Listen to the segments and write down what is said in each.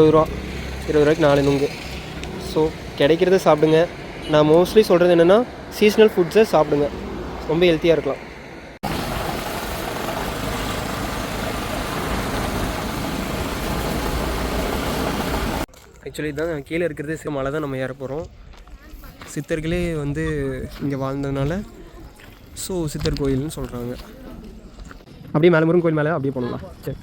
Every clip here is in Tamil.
ரூபா 20 ரூபாய்க்கு 4 நுங்கு. ஸோ கிடைக்கிறத சாப்பிடுங்க. நான் மோஸ்ட்லி சொல்கிறது என்னென்னா சீஸ்னல் ஃபுட்ஸை சாப்பிடுங்க, ரொம்ப ஹெல்த்தியாக இருக்கலாம். ஆக்சுவலி இதுதான் கீழே இருக்கிறது மலை தான் நம்ம ஏற போகிறோம். சித்தர்களே வந்து இங்கே வாழ்ந்ததுனால ஸோ சித்தர் கோயில்னு சொல்கிறாங்க. அப்படியே மேலே முருகன் கோயில் மேலே அப்படியே போகணுங்களா? சரி.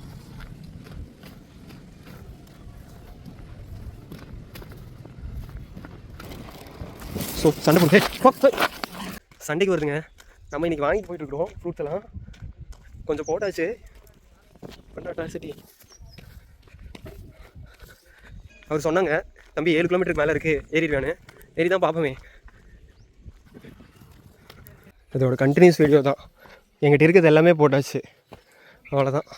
ஸோ சண்டை போட்டு சண்டைக்கு வருதுங்க. நம்ம இன்றைக்கி வாங்கிட்டு போயிட்டுருக்கோம் ஃப்ரூட்ஸ் எல்லாம். கொஞ்சம் போட்டாச்சு. அட்ராசிட்டி அவர் சொன்னாங்க, தம்பி 7 கிலோமீட்டருக்கு மேலே இருக்குது, ஏறிடுவானு. ஏறி தான் பார்ப்போமே. இதோட கண்டினியூஸ் வீடியோ தான். எங்கிட்ட இருக்கிறது எல்லாமே போட்டாச்சு, அவ்வளோதான்.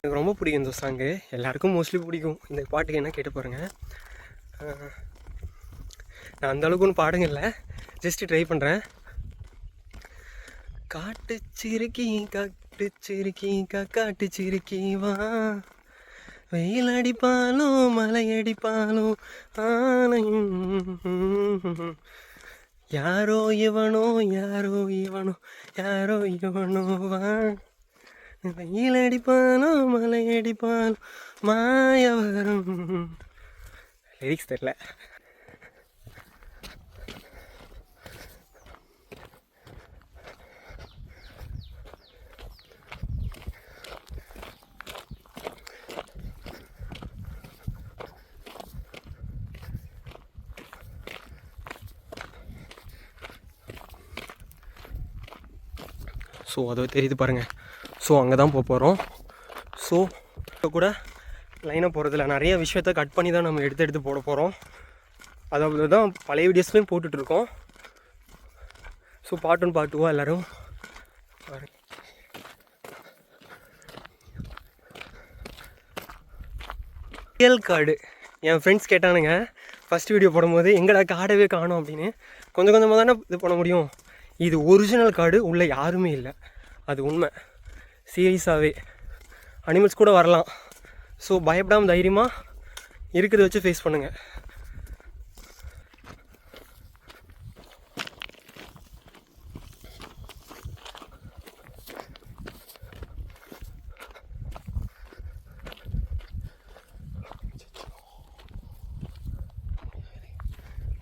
எனக்கு ரொம்ப பிடிக்கும் இந்த சாங்கு. எல்லாருக்கும் மோஸ்ட்லி பிடிக்கும். இந்த பாட்டுக்கு என்ன கேட்டு பாருங்க. நான் அந்தளவுக்கு ஒன்றும் பாடுங்க இல்லை, ஜஸ்ட்டு ட்ரை பண்ணுறேன். காட்டு சிறுக்கி காட்டு சிறுக்கி வா, வெயில் அடிப்பாலும் மலை அடிப்பாலும் ஆனையும் யாரோ இவனோ வா, வெயில் அடிப்பானோ மலை அடிப்பானோ மாய வரும். லிரிக்ஸ் தெரியல. ஸோ அது தெரியுது பாருங்கள். ஸோ அங்கே தான் போக போகிறோம். ஸோ இப்போ கூட லைனாக போகிறதில்ல, நிறைய விஷயத்த கட் பண்ணி தான் நம்ம எடுத்து போட போகிறோம். அதாவது தான் பழைய வீடியோஸ்லையும் போட்டுட்ருக்கோம். ஸோ பார்ட் 1 பார்ட் 2 எல்லோரும் ரியல் கார்டு. என் ஃப்ரெண்ட்ஸ் கேட்டானுங்க ஃபஸ்ட் வீடியோ போடும்போது, எங்கடா கார்டவே காணும் அப்படின்னு. கொஞ்சம் கொஞ்சமாக தானே இது பண்ண முடியும். இது ஒரிஜினல் கார்டு, உள்ளே யாருமே இல்லை, அது உண்மை. சீரியஸாகவே அனிமல்ஸ் கூட வரலாம். ஸோ பயப்படாமல் தைரியமாக இருக்கிறத வச்சு ஃபேஸ் பண்ணுங்கள்.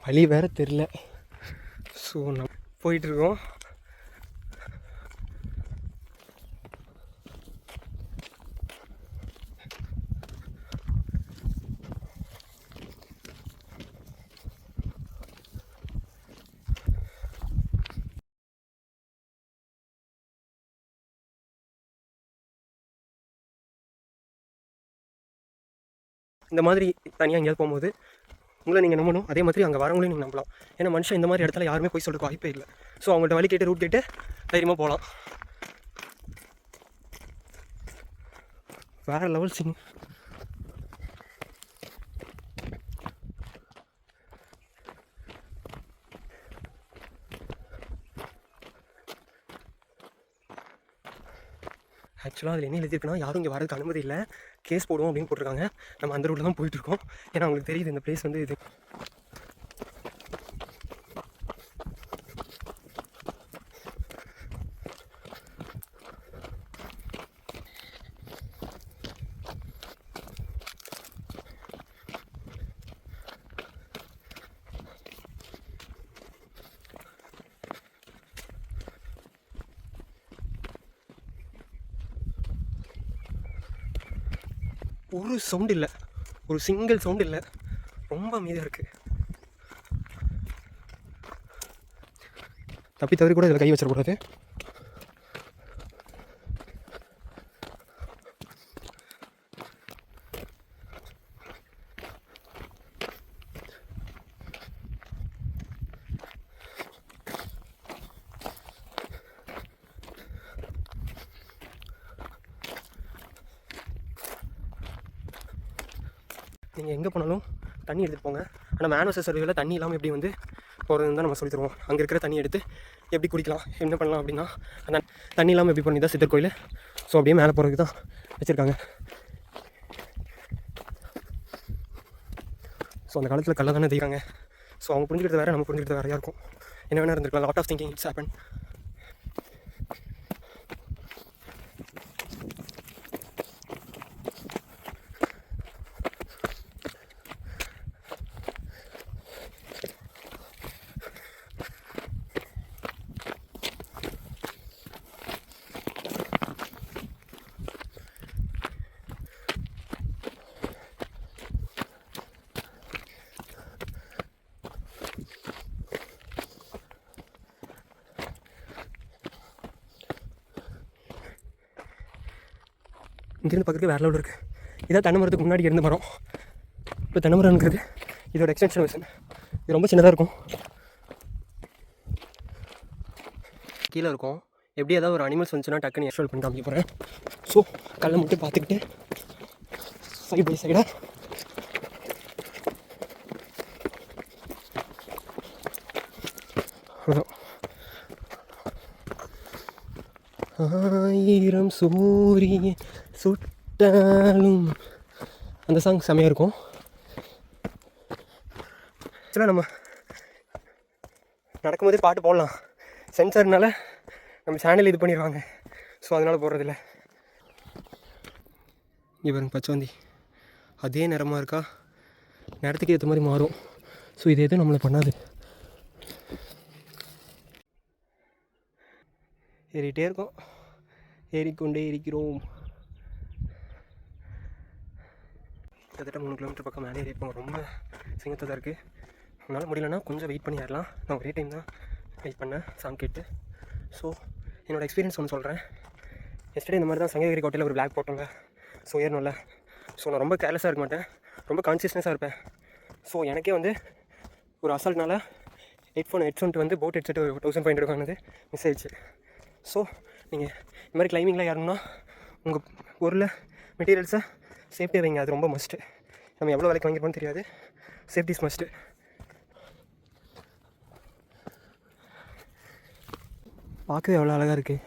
வழி வேறு தெரில. ஸோ நம்ம போயிட்டுருக்கோம். இந்த மாதிரி தனியாக எங்கேயாவது போகும்போது உங்களை நீங்கள் நம்பணும், அதே மாதிரி அங்கே வரவங்களையும் நீங்கள் நம்பலாம். ஏன்னா மனுஷன் இந்த மாதிரி இடத்துல யாருமே போய் சொல்கிறதுக்கு வாய்ப்பே இல்லை. ஸோ அவங்கள்ட்ட வழி கேட்டு ரூட் கேட்டு தைரியமாக போகலாம். வேறு லெவல் சிங். ஆக்சுவலாக அதில் என்ன எழுதியிருக்குன்னா, யாரும் இங்கே வரதுக்கு அனுமதி இல்லை, கேஸ் போடுவோம் அப்படின்னு போட்டிருக்காங்க. நம்ம அந்த ரூட்டில் தான் போயிட்டுருக்கோம். ஏன்னா அவங்களுக்கு தெரியுது இந்த பிளேஸ் வந்து இது. ஒரு சவுண்ட் இல்லை, ஒரு சிங்கிள் சவுண்ட் இல்லை, ரொம்ப அமைதியாக இருக்குது. தப்பி தவறி கூட இதில் கை வச்சிடக்கூடாது. நீங்கள் எங்கே போனாலும் தண்ணி எடுத்துகிட்டு போங்க. ஆனால் மேனுவல் சர்வேல தண்ணி இல்லாமல் எப்படி வந்து போகிறதுன்னு தான் நம்ம சொல்லி தருவோம். அங்கே இருக்கிற தண்ணி எடுத்து எப்படி குடிக்கலாம், என்ன பண்ணலாம் அப்படின்னா, அந்த தண்ணி இல்லாமல் எப்படி பண்ணி தான் சித்தர் கோயில். ஸோ அப்படியே மேலே போகிறதுக்கு தான் வச்சுருக்காங்க. ஸோ அந்த காலத்தில் கல்லை தானே தெரியாங்க. ஸோ அவங்க புரிஞ்சுக்கிறது வேறு, நம்ம புரிஞ்சுக்கிறது வேறையாக இருக்கும். என்ன வேணா இருந்திருக்கலாம். Lot of thinking it's happen. இங்கேருந்து பக்கத்துக்கு வேறு லெவலில் இருக்குது. இதான் தென்னை மரத்துக்கு முன்னாடி இருந்த மரம். இப்போ தென்னை மரம் இருக்கிறது இதோட எக்ஸ்டென்ஷன் வெர்ஷன். இது ரொம்ப சின்னதாக இருக்கும். கீழே இருக்கும். எப்படி ஏதாவது ஒரு அனிமல்ஸ் வந்துச்சுன்னா டக்குன்னு எக்ஸ்ட்ரோல் பண்ணி காமிக்க போகிறேன். ஸோ கல்லை மட்டும் பார்த்துக்கிட்டு சைட் பை சைடாக அவ்வளோதான். 1000 சூரியன் சுட்டாலும் அந்த சாங் செம்மையாக இருக்கும். ஆக்சுவலாக நம்ம நடக்கும்போதே பாட்டு போடலாம். சென்சார்னால நம்ம சேனல் இது பண்ணிடுவாங்க. ஸோ அதனால் போடுறதில்ல. இவருங்க பச்சவந்தி அதே நிறமாக இருக்கா, நேரத்துக்கு ஏற்ற மாதிரி மாறும். ஸோ இது எதுவும் நம்மளை பண்ணாது. ஏறிகிட்டே இருக்கோம், ஏறிக்கொண்டே இருக்கிறோம். கிட்டத்தட்ட 3 கிலோமீட்டர் பக்கம் மேலே ஏறிப்போம். ரொம்ப சிங்கத்தை தான் இருக்குது. உன்னால் முடியலன்னா கொஞ்சம் வெயிட் பண்ணி ஏறலாம். நான் ஒரே டைம் தான் வெயிட் பண்ணேன் சாங் கேட்டு. ஸோ என்னோடய எக்ஸ்பீரியன்ஸ் ஒன்று சொல்கிறேன். எஸ்டர்டே இந்த மாதிரி தான் சங்ககிரி கோட்டையில் ஒரு பிளாக் போட்டோங்க. ஸோ ஏறணும்ல. ஸோ நான் ரொம்ப கேர்லெஸ்ஸாக இருக்க மாட்டேன், ரொம்ப கான்சியஸ்னஸாக இருப்பேன். ஸோ எனக்கே வந்து ஒரு அசால்ட்னால ஹெட்ஃபோன் வந்து போட் ஹெட்செட் 1500 வாங்கினது மிஸ் ஆயிடுச்சு. ஸோ நீங்கள் இந்த மாதிரி கிளைம்பிங்லாம் ஏறணும்னா உங்கள் பொருளை மெட்டீரியல்ஸை சேஃப்டியாக வைங்க. அது ரொம்ப மஸ்ட்டு. நம்ம எவ்வளோ விலைக்கு வாங்கிருப்போம்னு தெரியாது. Safety is must. பார்க்கவே எவ்வளோ அழகாக இருக்குது.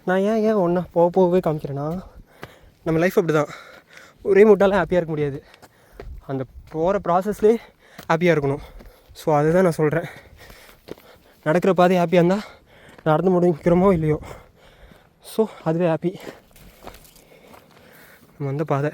நான் ஏன் ஒன்றா போகவே காமிக்கிறேன்னா, நம்ம லைஃப் அப்படி தான். ஒரே மூட்டால் ஹாப்பியாக இருக்க முடியாது. அந்த போகிற ப்ராசஸ்லேயே ஹாப்பியாக இருக்கணும். ஸோ அதுதான் நான் சொல்கிறேன். நடக்கிற பாதை ஹாப்பியாக இருந்தால் நடந்து முடிக்கிறோமோ இல்லையோ, ஸோ அதுவே ஹாப்பி. நம்ம வந்த பாதை